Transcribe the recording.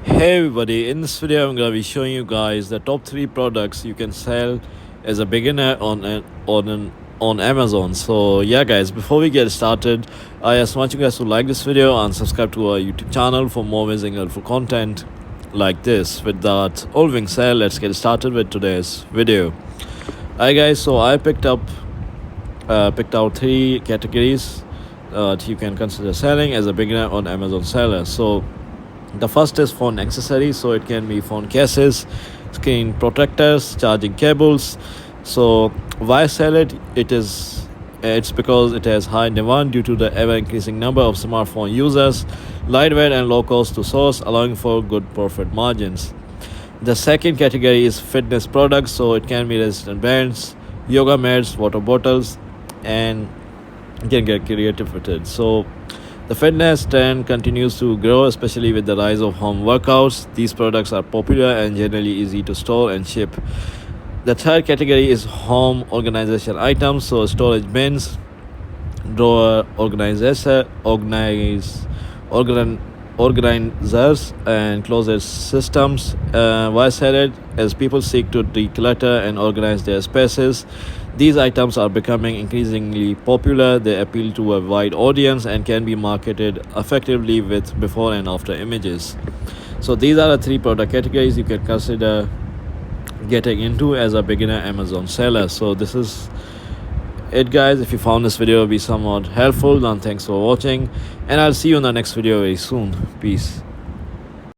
Hey everybody, in this video I'm gonna be showing you guys the top 3 products you can sell as a beginner on Amazon. So yeah guys, before we get started, I just want you guys to like this video and subscribe to our YouTube channel for more amazing helpful content like this. With that all being said, let's get started with today's video. Alright guys, so I picked out 3 categories that you can consider selling as a beginner on Amazon seller. So the first is phone accessories, so it can be phone cases, screen protectors, charging cables. So why sell it? It's because it has high demand due to the ever increasing number of smartphone users, lightweight and low cost to source, allowing for good profit margins. The second category is fitness products, so it can be resistant bands, yoga mats, water bottles, and you can get creative with it. So the fitness trend continues to grow, especially with the rise of home workouts. These products are popular and generally easy to store and ship. The third category is home organization items, so storage bins, drawer organizers, and closet systems. Why sell it? As people seek to declutter and organize their spaces, these items are becoming increasingly popular. They appeal to a wide audience and can be marketed effectively with before and after images. So these are the 3 product categories you can consider getting into as a beginner Amazon seller. So this is it guys. If you found this video to be somewhat helpful, then thanks for watching, and I'll see you in the next video very soon. Peace.